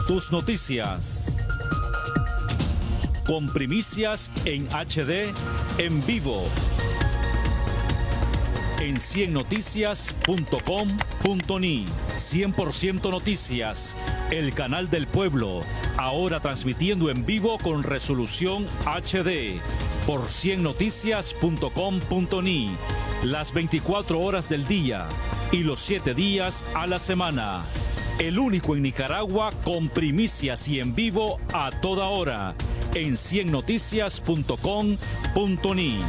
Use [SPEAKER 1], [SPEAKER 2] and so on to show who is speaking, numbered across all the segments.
[SPEAKER 1] Tus noticias. Con primicias en HD, en vivo. En 100noticias.com.ni. 100% Noticias, el canal del pueblo. Ahora transmitiendo en vivo con resolución HD. Por 100noticias.com.ni. Las 24 horas del día y los 7 días a la semana. El único en Nicaragua con primicias y en vivo a toda hora. En 100noticias.com.ni.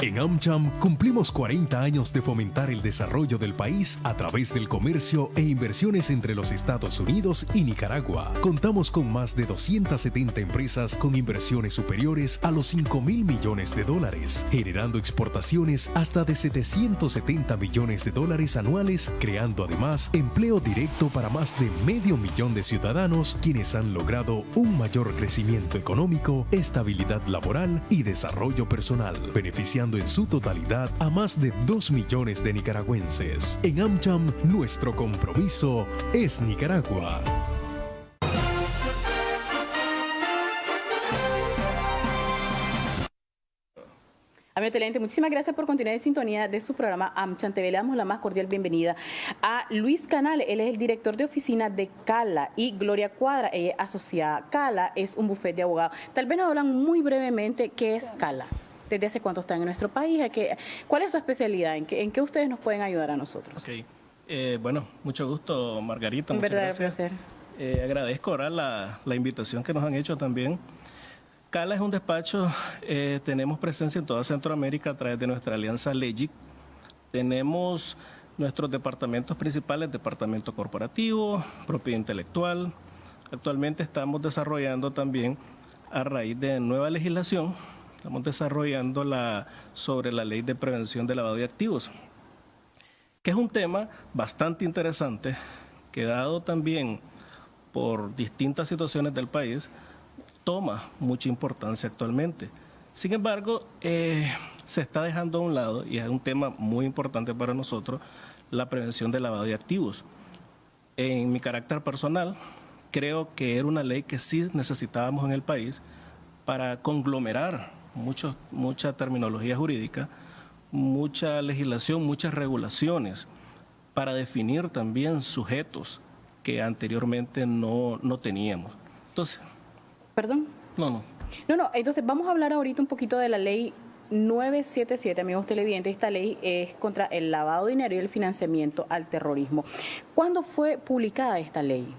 [SPEAKER 2] En AmCham cumplimos 40 años de fomentar el desarrollo del país a través del comercio e inversiones entre los Estados Unidos y Nicaragua. Contamos con más de 270 empresas con inversiones superiores a los 5.000 millones de dólares, generando exportaciones hasta de 770 millones de dólares anuales, creando además empleo directo para más de 500.000 de ciudadanos, quienes han logrado un mayor crecimiento económico, estabilidad laboral y desarrollo personal, beneficiando en su totalidad a más de 2 millones de nicaragüenses. En AmCham, nuestro compromiso es Nicaragua.
[SPEAKER 3] Amigo televidente, muchísimas gracias por continuar en sintonía de su programa AmCham TV. Le damos la más cordial bienvenida a Luis Canal. Él es el director de oficina de CALA, y Gloria Cuadra, ella es asociada. CALA es un bufete de abogados. Tal vez nos hablan muy brevemente qué es CALA. ¿Desde hace cuánto están en nuestro país? ¿Cuál es su especialidad? ¿En qué ustedes nos pueden ayudar a nosotros?
[SPEAKER 4] Okay. Bueno, mucho gusto, Margarita. Muchas gracias.
[SPEAKER 3] Placer.
[SPEAKER 4] Agradezco ahora la invitación que nos han hecho también. CALA es un despacho, tenemos presencia en toda Centroamérica a través de nuestra alianza LEGIC. Tenemos nuestros departamentos principales, departamento corporativo, propiedad intelectual. Actualmente estamos desarrollando también, a raíz de nueva legislación, estamos desarrollando sobre la ley de prevención de lavado de activos, que es un tema bastante interesante, que dado también por distintas situaciones del país, toma mucha importancia actualmente. Sin embargo, se está dejando a un lado, y es un tema muy importante para nosotros, la prevención del lavado de activos. En mi carácter personal, creo que era una ley que sí necesitábamos en el país para conglomerar mucha terminología jurídica, mucha legislación, muchas regulaciones, para definir también sujetos que anteriormente no teníamos. Entonces...
[SPEAKER 3] ¿Perdón?
[SPEAKER 4] No,
[SPEAKER 3] entonces vamos a hablar ahorita un poquito de la ley 977, amigos televidentes. Esta ley es contra el lavado de dinero y el financiamiento al terrorismo. ¿Cuándo fue publicada esta ley?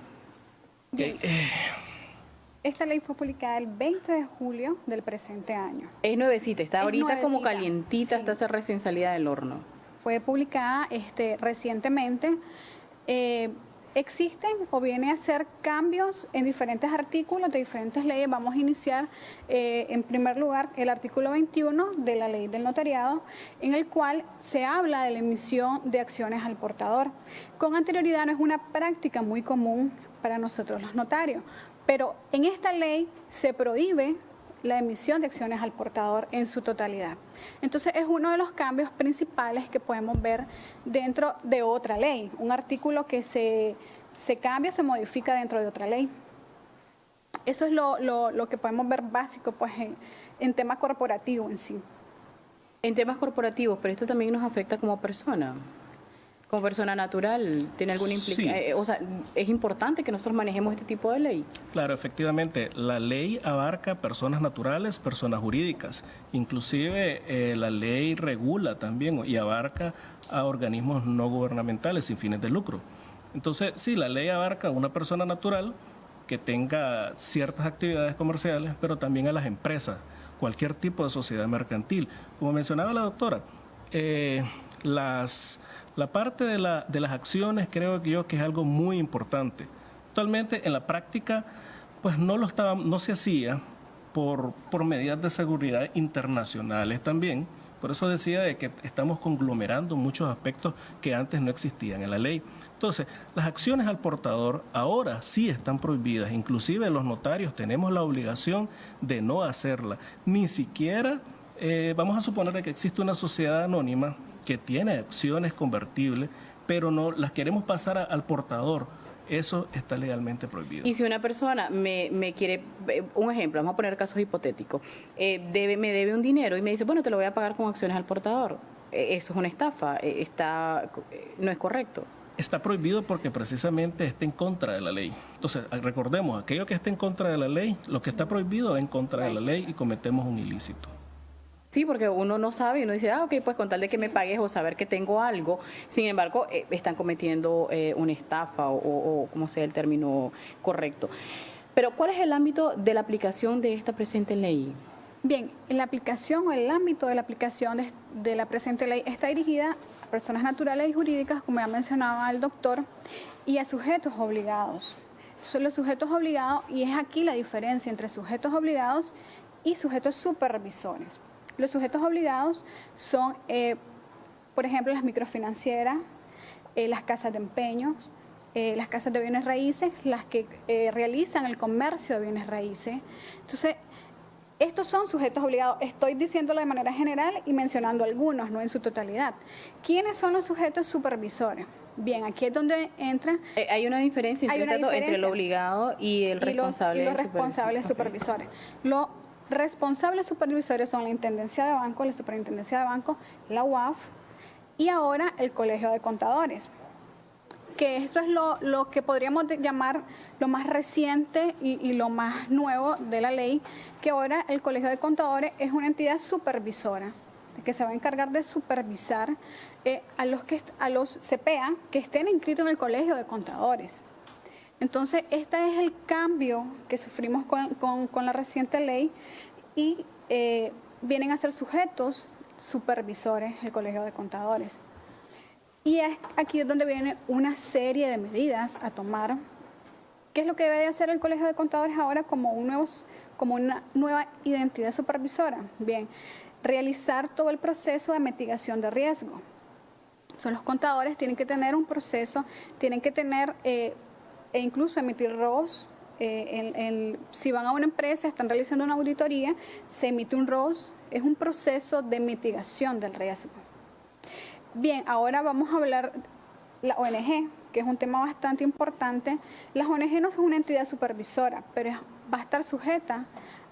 [SPEAKER 5] Esta ley fue publicada el 20 de julio del presente año.
[SPEAKER 3] Es nuevecita, está ahorita
[SPEAKER 5] nuevecita,
[SPEAKER 3] como calientita,
[SPEAKER 5] sí.
[SPEAKER 3] Está esa recién salida del horno.
[SPEAKER 5] Fue publicada recientemente. Existen o viene a ser cambios en diferentes artículos de diferentes leyes. Vamos a iniciar en primer lugar el artículo 21 de la ley del notariado, en el cual se habla de la emisión de acciones al portador. Con anterioridad no es una práctica muy común para nosotros los notarios, pero en esta ley se prohíbe la emisión de acciones al portador en su totalidad. Entonces es uno de los cambios principales que podemos ver dentro de otra ley, un artículo que se cambia, se modifica dentro de otra ley. Eso es lo que podemos ver básico pues, en tema corporativo en sí.
[SPEAKER 3] En temas corporativos, pero esto también nos afecta como persona. Como persona natural, ¿tiene alguna implicación?
[SPEAKER 4] Sí.
[SPEAKER 3] O sea, es importante que nosotros manejemos este tipo de ley.
[SPEAKER 4] Claro, efectivamente, la ley abarca personas naturales, personas jurídicas. Inclusive la ley regula también y abarca a organismos no gubernamentales sin fines de lucro. Entonces, sí, la ley abarca a una persona natural que tenga ciertas actividades comerciales, pero también a las empresas, cualquier tipo de sociedad mercantil. Como mencionaba la doctora, la parte de las acciones creo yo que es algo muy importante. Actualmente en la práctica pues no se hacía por medidas de seguridad internacionales también. Por eso decía de que estamos conglomerando muchos aspectos que antes no existían en la ley. Entonces, las acciones al portador ahora sí están prohibidas. Inclusive los notarios tenemos la obligación de no hacerla. Ni siquiera, vamos a suponer que existe una sociedad anónima que tiene acciones convertibles, pero no las queremos pasar al portador Eso está legalmente prohibido.
[SPEAKER 3] Y si una persona me quiere, un ejemplo, vamos a poner casos hipotéticos, me debe un dinero y me dice, bueno, te lo voy a pagar con acciones al portador. Eso es una estafa, no es correcto.
[SPEAKER 4] Está prohibido porque precisamente está en contra de la ley. Entonces, recordemos, aquello que está en contra de la ley, lo que está prohibido es en contra de la ley y cometemos un ilícito.
[SPEAKER 3] Sí, porque uno no sabe y uno dice, ok, pues con tal de que me pagues o saber que tengo algo, sin embargo, están cometiendo una estafa o como sea el término correcto. Pero, ¿cuál es el ámbito de la aplicación de esta presente ley?
[SPEAKER 5] Bien, la aplicación o el ámbito de la aplicación de la presente ley está dirigida a personas naturales y jurídicas, como ya mencionaba el doctor, y a sujetos obligados. Son los sujetos obligados, y es aquí la diferencia entre sujetos obligados y sujetos supervisores. Los sujetos obligados son, por ejemplo, las microfinancieras, las casas de empeños, las casas de bienes raíces, las que realizan el comercio de bienes raíces. Entonces, estos son sujetos obligados. Estoy diciéndolo de manera general y mencionando algunos, no en su totalidad. ¿Quiénes son los sujetos supervisores? Bien, aquí es donde entra...
[SPEAKER 3] Hay una diferencia entre el obligado y el responsable.
[SPEAKER 5] Y los responsables supervisores. Los responsables supervisores son la Intendencia de Banco, la Superintendencia de Banco, la UAF y ahora el Colegio de Contadores. Que esto es lo que podríamos llamar lo más reciente y lo más nuevo de la ley, que ahora el Colegio de Contadores es una entidad supervisora, que se va a encargar de supervisar a los CPA que estén inscritos en el Colegio de Contadores. Entonces, este es el cambio que sufrimos con la reciente ley y vienen a ser sujetos supervisores el Colegio de Contadores. Y aquí es donde viene una serie de medidas a tomar. ¿Qué es lo que debe de hacer el Colegio de Contadores ahora como una nueva identidad supervisora? Bien, realizar todo el proceso de mitigación de riesgo. Los contadores tienen que tener un proceso, tienen que tener e incluso emitir ROS. Si van a una empresa, están realizando una auditoría, se emite un ROS, es un proceso de mitigación del riesgo. Bien, ahora vamos a hablar de la ONG, que es un tema bastante importante. Las ONG no son una entidad supervisora, pero va a estar sujeta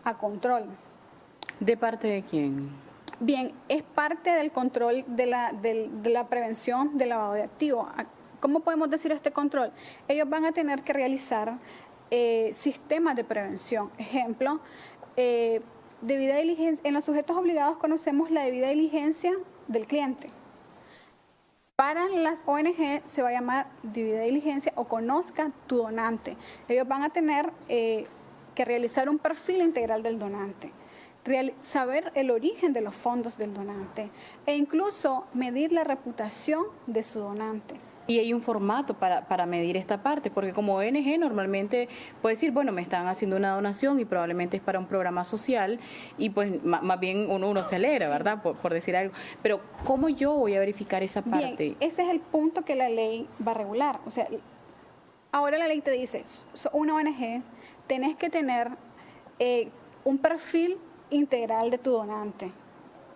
[SPEAKER 5] a control.
[SPEAKER 3] ¿De parte de quién?
[SPEAKER 5] Bien, es parte del control de la prevención del lavado de activos. ¿Cómo podemos decir este control? Ellos van a tener que realizar sistemas de prevención. Ejemplo, debida diligencia. En los sujetos obligados conocemos la debida diligencia del cliente. Para las ONG se va a llamar debida diligencia o conozca tu donante. Ellos van a tener que realizar un perfil integral del donante, saber el origen de los fondos del donante e incluso medir la reputación de su donante.
[SPEAKER 3] Y hay un formato para medir esta parte, porque como ONG normalmente puede decir, bueno, me están haciendo una donación y probablemente es para un programa social y pues más bien uno se alegra, ¿verdad? Por decir algo. Pero ¿cómo yo voy a verificar esa parte?
[SPEAKER 5] Bien, ese es el punto que la ley va a regular. O sea, ahora la ley te dice, una ONG, tenés que tener un perfil integral de tu donante.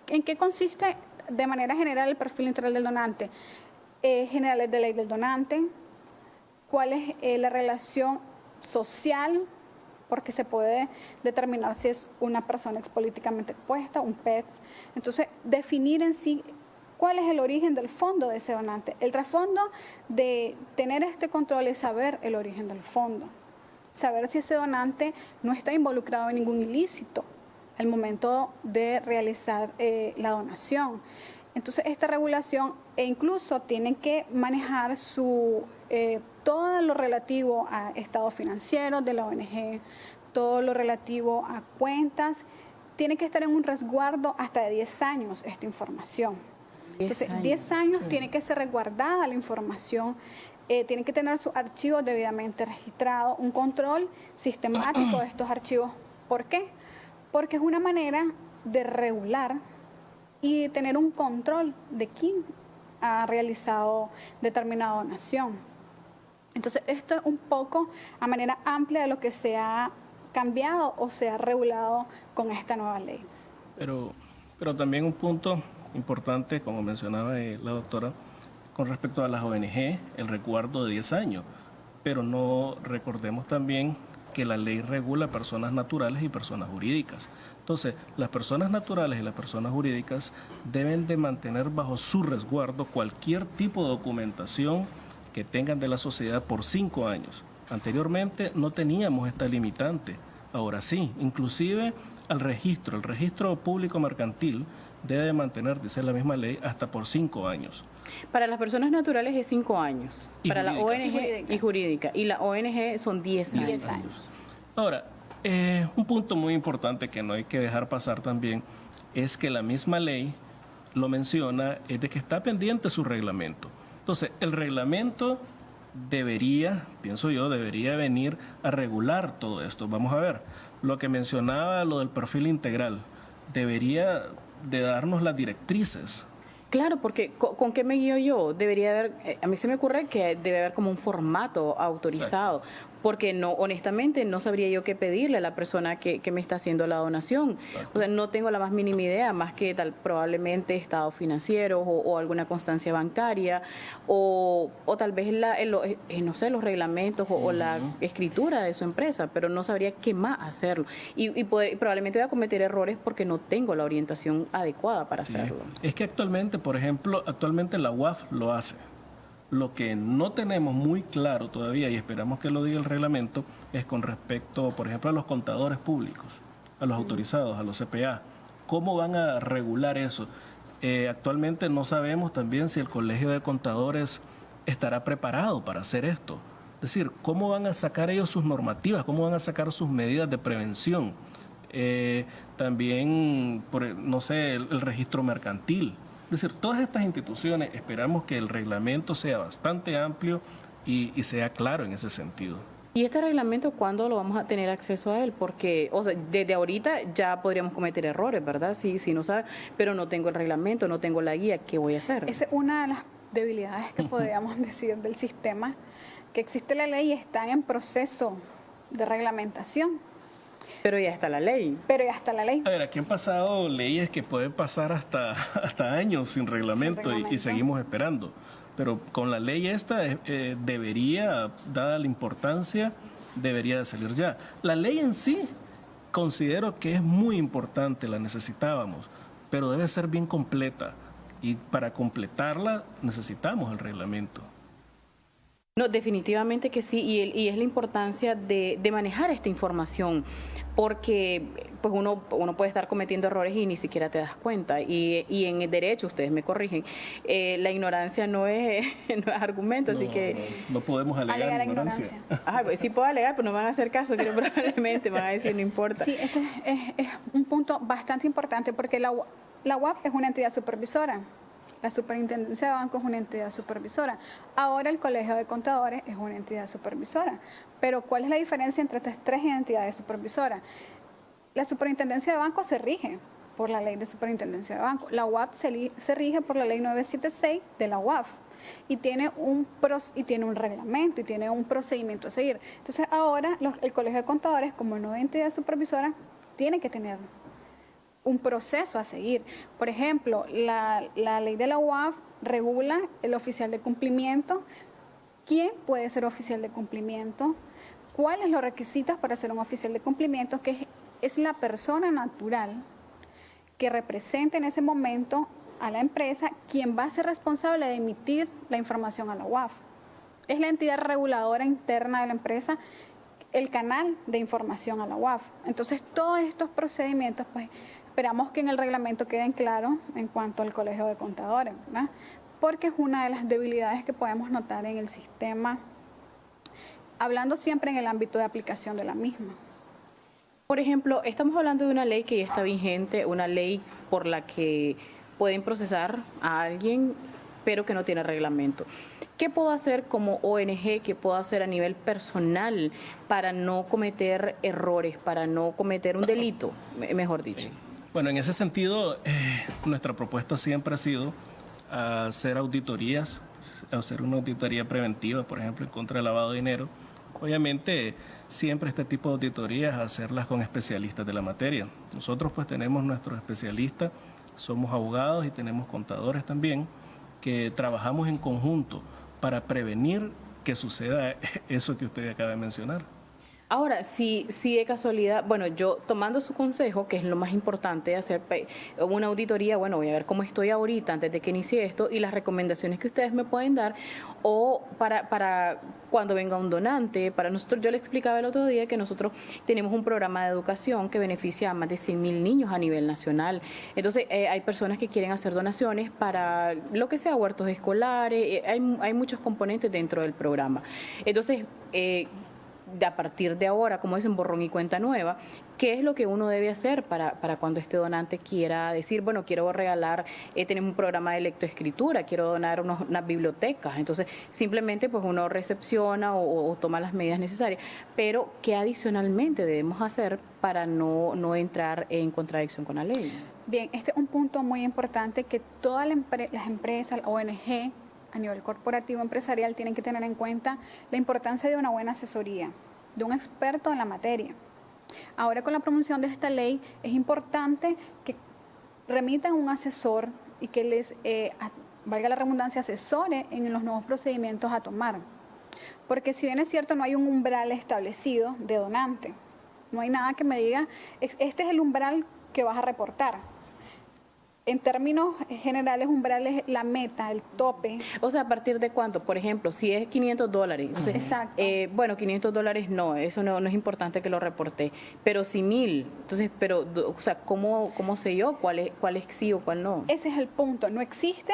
[SPEAKER 5] ¿En qué consiste de manera general el perfil integral del donante? Generales de ley del donante, cuál es la relación social, porque se puede determinar si es una persona políticamente expuesta, un PETS. Entonces, definir en sí cuál es el origen del fondo de ese donante. El trasfondo de tener este control es saber el origen del fondo, saber si ese donante no está involucrado en ningún ilícito al momento de realizar la donación. Entonces, esta regulación incluso tienen que manejar todo lo relativo a estados financieros de la ONG, todo lo relativo a cuentas. Tiene que estar en un resguardo hasta de 10 años esta información. Entonces, 10 años sí. Tiene que ser resguardada la información, tienen que tener sus archivos debidamente registrados, un control sistemático de estos archivos. ¿Por qué? Porque es una manera de regular y tener un control de quién ha realizado determinada donación. Entonces, esto es un poco a manera amplia de lo que se ha cambiado o se ha regulado con esta nueva ley.
[SPEAKER 4] Pero también un punto importante, como mencionaba la doctora, con respecto a las ONG, el resguardo de 10 años. pero no recordemos también que la ley regula personas naturales y personas jurídicas. Entonces, las personas naturales y las personas jurídicas deben de mantener bajo su resguardo cualquier tipo de documentación que tengan de la sociedad por 5 años. Anteriormente no teníamos esta limitante, ahora sí, inclusive el registro público mercantil debe de mantener, dice la misma ley, hasta por 5 años.
[SPEAKER 3] Para las personas naturales es 5 años,
[SPEAKER 4] Y
[SPEAKER 3] para la
[SPEAKER 4] jurídicas.
[SPEAKER 3] ONG y jurídica, y la ONG son 10 años.
[SPEAKER 5] 10 años.
[SPEAKER 4] Ahora, un punto muy importante que no hay que dejar pasar también es que la misma ley lo menciona, es de que está pendiente su reglamento. Entonces, el reglamento debería, pienso yo, debería venir a regular todo esto. Vamos a ver, lo que mencionaba, lo del perfil integral, debería de darnos las directrices.
[SPEAKER 3] Claro, porque ¿con qué me guío yo? Debería haber, a mí se me ocurre que debe haber como un formato autorizado, porque no, honestamente no sabría yo qué pedirle a la persona que me está haciendo la donación.
[SPEAKER 4] Exacto.
[SPEAKER 3] O sea, no tengo la más mínima idea, más que tal probablemente estados financieros o alguna constancia bancaria, o tal vez no sé, los reglamentos o la escritura de su empresa, pero no sabría qué más hacerlo. Y probablemente voy a cometer errores porque no tengo la orientación adecuada para
[SPEAKER 4] Sí.
[SPEAKER 3] hacerlo.
[SPEAKER 4] Es que actualmente, por ejemplo, la UAF lo hace. Lo que no tenemos muy claro todavía, y esperamos que lo diga el reglamento, es con respecto, por ejemplo, a los contadores públicos, a los autorizados, a los CPA. ¿Cómo van a regular eso? Actualmente no sabemos también si el Colegio de Contadores estará preparado para hacer esto. Es decir, ¿cómo van a sacar ellos sus normativas? ¿Cómo van a sacar sus medidas de prevención? También, no sé, el registro mercantil. Es decir, todas estas instituciones esperamos que el reglamento sea bastante amplio y sea claro en ese sentido.
[SPEAKER 3] ¿Y este reglamento cuándo lo vamos a tener acceso a él? Porque, o sea, desde ahorita ya podríamos cometer errores, ¿verdad? Sí, no sabe, pero no tengo el reglamento, no tengo la guía, ¿qué voy a hacer?
[SPEAKER 5] Esa es una de las debilidades que podríamos decir del sistema, que existe la ley y están en proceso de reglamentación,
[SPEAKER 3] Pero ya está la ley.
[SPEAKER 5] pero ya está la ley.
[SPEAKER 4] A ver, aquí han pasado leyes que pueden pasar hasta años sin reglamento,
[SPEAKER 5] Sin reglamento.
[SPEAKER 4] Y seguimos esperando. Pero con la ley esta debería, dada la importancia, debería de salir ya. La ley en sí considero que es muy importante, la necesitábamos, pero debe ser bien completa. Y para completarla necesitamos el reglamento.
[SPEAKER 3] No, definitivamente que sí, y es la importancia de manejar esta información, porque pues uno puede estar cometiendo errores y ni siquiera te das cuenta, y en el derecho, ustedes me corrigen, la ignorancia no es argumento, así que...
[SPEAKER 4] No podemos alegar ignorancia.
[SPEAKER 3] Ajá, pues sí puedo alegar, pero no me van a hacer caso, que probablemente me van a decir no importa.
[SPEAKER 5] Sí, ese es un punto bastante importante porque la UAF es una entidad supervisora. La Superintendencia de Bancos es una entidad supervisora. Ahora el Colegio de Contadores es una entidad supervisora. Pero ¿cuál es la diferencia entre estas tres entidades supervisoras? La Superintendencia de Bancos se rige por la Ley de Superintendencia de Bancos. La UAF se rige por la Ley 976 de la UAF. Y tiene un reglamento y tiene un procedimiento a seguir. Entonces ahora el Colegio de Contadores, como nueva entidad supervisora, tiene que tener un proceso a seguir. Por ejemplo, la ley de la UAF regula el oficial de cumplimiento, quién puede ser oficial de cumplimiento, cuáles los requisitos para ser un oficial de cumplimiento, que es la persona natural que representa en ese momento a la empresa, quien va a ser responsable de emitir la información a la UAF. Es la entidad reguladora interna de la empresa, el canal de información a la UAF. Entonces, todos estos procedimientos, pues, esperamos que en el reglamento queden claros en cuanto al Colegio de Contadores, ¿verdad? Porque es una de las debilidades que podemos notar en el sistema, hablando siempre en el ámbito de aplicación de la misma.
[SPEAKER 3] Por ejemplo, estamos hablando de una ley que ya está vigente, una ley por la que pueden procesar a alguien, pero que no tiene reglamento. ¿Qué puedo hacer como ONG, qué puedo hacer a nivel personal para no cometer errores, para no cometer un delito, mejor dicho?
[SPEAKER 4] Bueno, en ese sentido, nuestra propuesta siempre ha sido hacer auditorías, hacer una auditoría preventiva, por ejemplo, en contra del lavado de dinero. Obviamente, siempre este tipo de auditorías, hacerlas con especialistas de la materia. Nosotros pues tenemos nuestros especialistas, somos abogados y tenemos contadores también, que trabajamos en conjunto para prevenir que suceda eso que usted acaba de mencionar.
[SPEAKER 3] Ahora, si de casualidad, bueno, yo tomando su consejo, que es lo más importante, hacer una auditoría, bueno, voy a ver cómo estoy ahorita antes de que inicie esto y las recomendaciones que ustedes me pueden dar, o para cuando venga un donante, para nosotros, yo le explicaba el otro día que nosotros tenemos un programa de educación que beneficia a más de 100,000 niños a nivel nacional. Entonces, hay personas que quieren hacer donaciones para lo que sea, huertos escolares, hay muchos componentes dentro del programa. Entonces, a partir de ahora, como dicen, borrón y cuenta nueva, ¿qué es lo que uno debe hacer para cuando este donante quiera decir, bueno, quiero regalar, tenemos un programa de lectoescritura, quiero donar unas bibliotecas? Entonces, simplemente pues uno recepciona o toma las medidas necesarias, pero ¿qué adicionalmente debemos hacer para no entrar en contradicción con la ley?
[SPEAKER 5] Bien, este es un punto muy importante que todas las empresas, la ONG, a nivel corporativo empresarial, tienen que tener en cuenta la importancia de una buena asesoría, de un experto en la materia. Ahora, con la promoción de esta ley, es importante que remitan un asesor y que les, valga la redundancia, asesore en los nuevos procedimientos a tomar. Porque si bien es cierto, no hay un umbral establecido de donante. No hay nada que me diga, este es el umbral que vas a reportar. En términos generales, umbral es la meta, el tope.
[SPEAKER 3] O sea, ¿a partir de cuánto? Por ejemplo, si es $500. Entonces,
[SPEAKER 5] exacto.
[SPEAKER 3] Bueno, $500 no, eso no es importante que lo reporte. Pero si 1,000, entonces, o sea, ¿cómo sé yo cuál es sí o cuál no?
[SPEAKER 5] Ese es el punto. No existe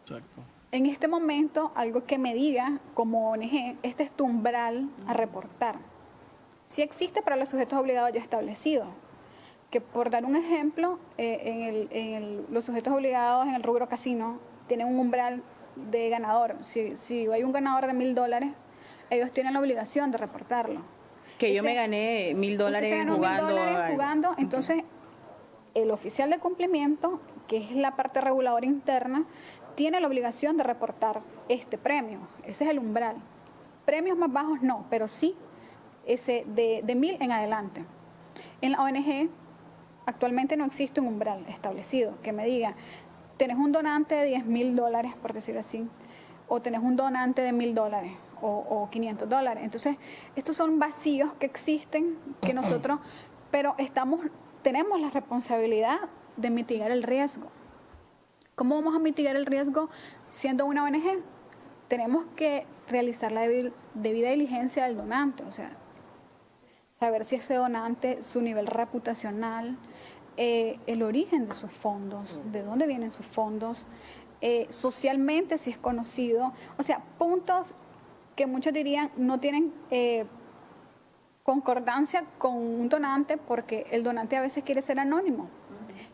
[SPEAKER 4] Exacto.
[SPEAKER 5] en este momento algo que me diga, como ONG, este es tu umbral a reportar. Sí existe para los sujetos obligados ya establecidos. Que por dar un ejemplo, los sujetos obligados en el rubro casino tienen un umbral de ganador. Si hay un ganador de $1,000, ellos tienen la obligación de reportarlo.
[SPEAKER 3] Que yo me gané $1,000
[SPEAKER 5] jugando. Entonces, el oficial de cumplimiento, que es la parte reguladora interna, tiene la obligación de reportar este premio. Ese es el umbral. Premios más bajos no, pero sí ese de 1,000 en adelante. En la ONG, actualmente no existe un umbral establecido que me diga, tenés un donante de $10,000, por decirlo así, o tenés un donante de $1,000 o $500. Entonces, estos son vacíos que existen, que nosotros, pero tenemos la responsabilidad de mitigar el riesgo. ¿Cómo vamos a mitigar el riesgo siendo una ONG? Tenemos que realizar la debida diligencia del donante, o sea, saber si este donante, su nivel reputacional, el origen de sus fondos, de dónde vienen sus fondos, socialmente si es conocido, o sea, puntos que muchos dirían no tienen concordancia con un donante porque el donante a veces quiere ser anónimo.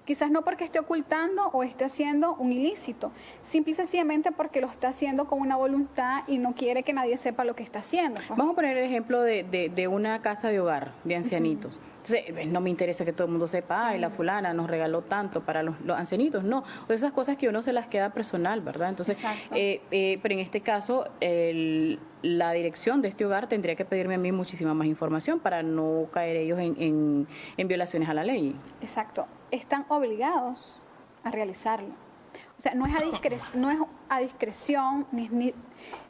[SPEAKER 5] Quizás no porque esté ocultando o esté haciendo un ilícito, simple y sencillamente porque lo está haciendo con una voluntad y no quiere que nadie sepa lo que está haciendo.
[SPEAKER 3] Vamos a poner el ejemplo de una casa de hogar de ancianitos. Entonces, no me interesa que todo el mundo sepa, ay, la fulana nos regaló tanto para los ancianitos, no. O esas cosas que uno se las queda personal, ¿verdad? Entonces, pero en este caso, la dirección de este hogar tendría que pedirme a mí muchísima más información para no caer ellos en violaciones a la ley.
[SPEAKER 5] Exacto. Están obligados a realizarlo. O sea, no es a discreción,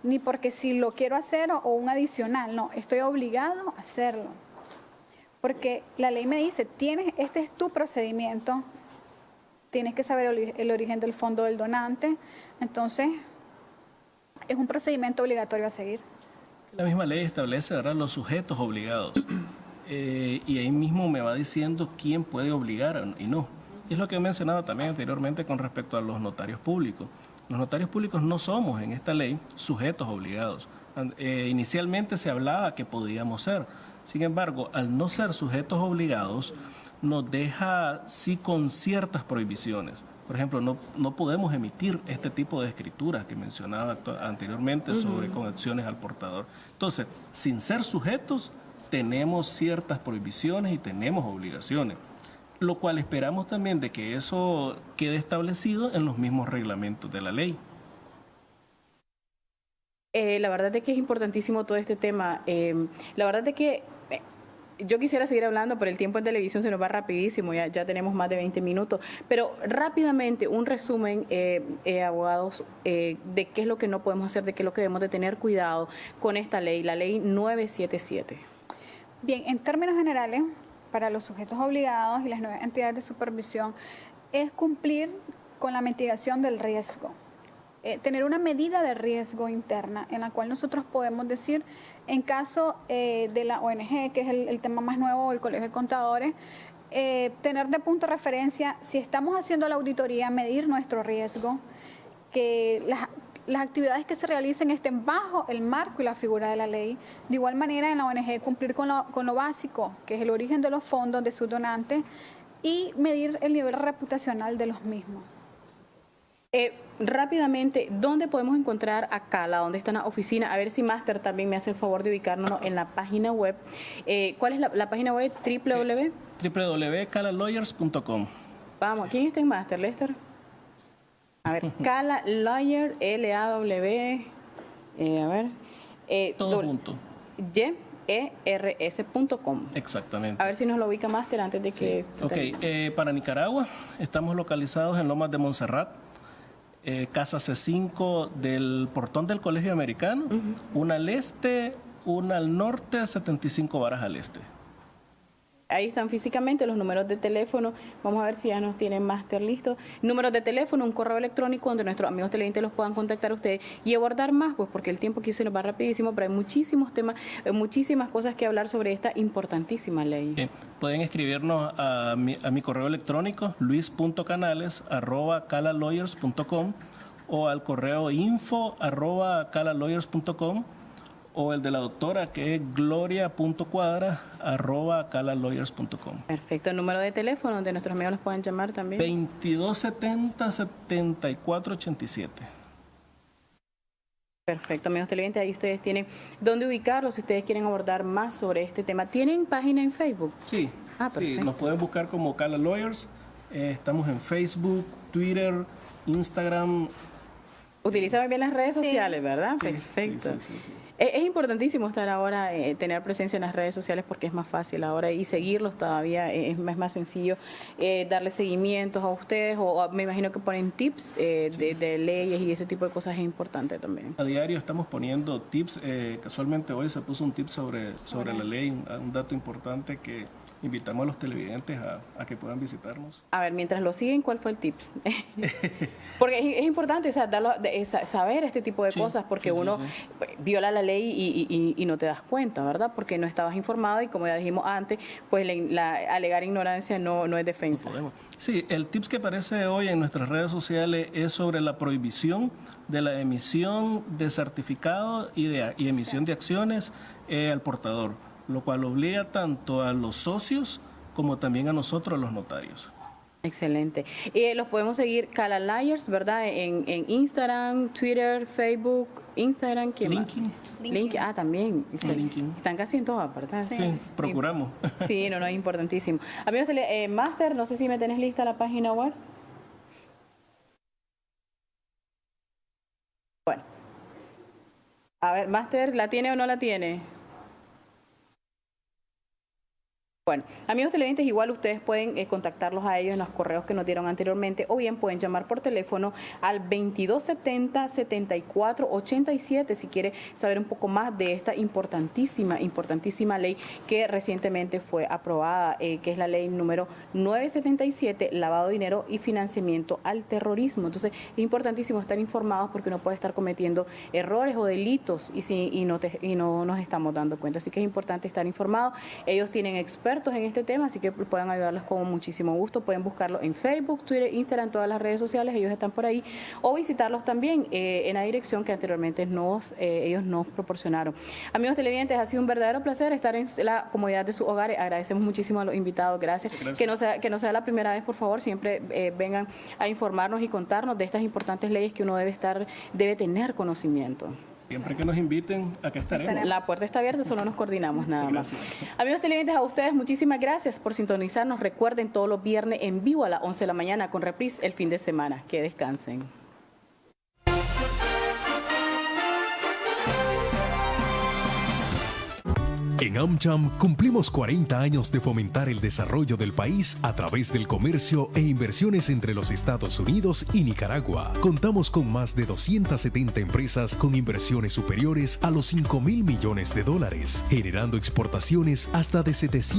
[SPEAKER 5] ni porque si lo quiero hacer o un adicional, no, estoy obligado a hacerlo. Porque la ley me dice, este es tu procedimiento, tienes que saber el origen del fondo del donante, entonces es un procedimiento obligatorio a seguir.
[SPEAKER 4] La misma ley establece, ¿verdad?, los sujetos obligados. Y ahí mismo me va diciendo quién puede obligar y no. Y es lo que he mencionado también anteriormente con respecto a los notarios públicos. Los notarios públicos no somos en esta ley sujetos obligados. Inicialmente se hablaba que podíamos ser. Sin embargo, al no ser sujetos obligados, nos deja sí con ciertas prohibiciones. Por ejemplo, no podemos emitir este tipo de escrituras que mencionaba anteriormente sobre conexiones al portador. Entonces, sin ser sujetos, tenemos ciertas prohibiciones y tenemos obligaciones, lo cual esperamos también de que eso quede establecido en los mismos reglamentos de la ley.
[SPEAKER 3] La verdad es que es importantísimo todo este tema. La verdad es que yo quisiera seguir hablando, pero el tiempo en televisión se nos va rapidísimo, ya tenemos más de 20 minutos. Pero rápidamente, un resumen, abogados, de qué es lo que no podemos hacer, de qué es lo que debemos de tener cuidado con esta ley, la ley 977.
[SPEAKER 5] Bien, en términos generales, para los sujetos obligados y las nuevas entidades de supervisión, es cumplir con la mitigación del riesgo. Tener una medida de riesgo interna en la cual nosotros podemos decir, en caso de la ONG, que es el tema más nuevo, el Colegio de Contadores, tener de punto de referencia, si estamos haciendo la auditoría, medir nuestro riesgo, que las actividades que se realicen estén bajo el marco y la figura de la ley. De igual manera, en la ONG, cumplir con lo básico, que es el origen de los fondos de sus donantes, y medir el nivel reputacional de los mismos.
[SPEAKER 3] Rápidamente, ¿dónde podemos encontrar a Cala? ¿Dónde está la oficina? A ver si Máster también me hace el favor de ubicarnos en la página web. ¿Cuál es la página web?
[SPEAKER 4] www.calalawyers.com.
[SPEAKER 3] Vamos, ¿quién está en Máster, Lester? A ver, Cala Lawyer, L-A-W, a ver.
[SPEAKER 4] Todo junto.
[SPEAKER 3] YERS.com.
[SPEAKER 4] Exactamente.
[SPEAKER 3] A ver si nos lo ubica Máster antes de que...
[SPEAKER 4] Ok, para Nicaragua estamos localizados en Lomas de Montserrat, Casa C5 del portón del Colegio Americano, una al este, una al norte, 75 varas al este.
[SPEAKER 3] Ahí están físicamente los números de teléfono. Vamos a ver si ya nos tienen Máster listo. Números de teléfono, un correo electrónico donde nuestros amigos televidentes los puedan contactar a ustedes y abordar más, pues porque el tiempo aquí se nos va rapidísimo, pero hay muchísimos temas, muchísimas cosas que hablar sobre esta importantísima ley.
[SPEAKER 4] Pueden escribirnos a mi correo electrónico, luis.canales@calalawyers.com o al correo info@calalawyers.com o el de la doctora, que es gloria.cuadra@calalawyers.com.
[SPEAKER 3] Perfecto. El número de teléfono donde nuestros amigos los puedan llamar también.
[SPEAKER 4] 2270-7487.
[SPEAKER 3] Perfecto, amigos televidentes, ahí ustedes tienen dónde ubicarlos si ustedes quieren abordar más sobre este tema. ¿Tienen página en Facebook?
[SPEAKER 4] Sí,
[SPEAKER 3] perfecto.
[SPEAKER 4] Sí, nos pueden buscar como Cala Lawyers. Estamos en Facebook, Twitter, Instagram.
[SPEAKER 3] Utilizan muy bien las redes
[SPEAKER 5] Sí.
[SPEAKER 3] sociales, ¿verdad?
[SPEAKER 4] Sí,
[SPEAKER 3] Perfecto.
[SPEAKER 4] sí.
[SPEAKER 3] Es importantísimo estar ahora, tener presencia en las redes sociales porque es más fácil ahora y seguirlos todavía es más sencillo, darle seguimientos a ustedes o me imagino que ponen tips de leyes y ese tipo de cosas es importante también.
[SPEAKER 4] A diario estamos poniendo tips. Casualmente hoy se puso un tip sobre la ley, un dato importante que invitamos a los televidentes a que puedan visitarnos.
[SPEAKER 3] A ver, mientras lo siguen, ¿cuál fue el tips? Porque es importante saber este tipo de cosas porque uno viola la ley y no te das cuenta, ¿verdad? Porque no estabas informado y como ya dijimos antes, pues la alegar ignorancia no es defensa.
[SPEAKER 4] Sí, el tips que aparece hoy en nuestras redes sociales es sobre la prohibición de la emisión de certificados y emisión de acciones al portador, lo cual obliga tanto a los socios como también a nosotros, los notarios.
[SPEAKER 3] Excelente. Los podemos seguir Cala Lawyers, ¿verdad? En Instagram, Twitter, Facebook, Instagram, ¿quién más? LinkedIn. También.
[SPEAKER 4] LinkedIn.
[SPEAKER 3] Están casi en todas, ¿verdad?
[SPEAKER 4] Sí, procuramos.
[SPEAKER 3] Sí, es importantísimo. Amigos, Máster, no sé si me tenés lista la página web. Bueno. A ver, Máster, ¿la tiene o no la tiene? Bueno, amigos televidentes, igual ustedes pueden contactarlos a ellos en los correos que nos dieron anteriormente o bien pueden llamar por teléfono al 2270-7487 si quiere saber un poco más de esta importantísima ley que recientemente fue aprobada, que es la ley número 977, lavado de dinero y financiamiento al terrorismo. Entonces, es importantísimo estar informados porque uno puede estar cometiendo errores o delitos y no nos estamos dando cuenta. Así que es importante estar informados. Ellos tienen expertos en este tema, así que pueden ayudarlos con muchísimo gusto. Pueden buscarlos en Facebook, Twitter, Instagram, todas las redes sociales, ellos están por ahí, o visitarlos también en la dirección que anteriormente ellos nos proporcionaron. Amigos televidentes, ha sido un verdadero placer estar en la comodidad de sus hogares. Agradecemos muchísimo a los invitados, gracias. Que no sea la primera vez, por favor, siempre vengan a informarnos y contarnos de estas importantes leyes que uno debe tener conocimiento.
[SPEAKER 4] Siempre que nos inviten, acá estaremos.
[SPEAKER 3] La puerta está abierta, solo nos coordinamos nada más. Amigos televidentes, a ustedes muchísimas gracias por sintonizarnos. Recuerden todos los viernes en vivo a las 11 de la mañana con reprise el fin de semana. Que descansen.
[SPEAKER 2] En AmCham cumplimos 40 años de fomentar el desarrollo del país a través del comercio e inversiones entre los Estados Unidos y Nicaragua. Contamos con más de 270 empresas con inversiones superiores a los $5,000 millones, generando exportaciones hasta de 700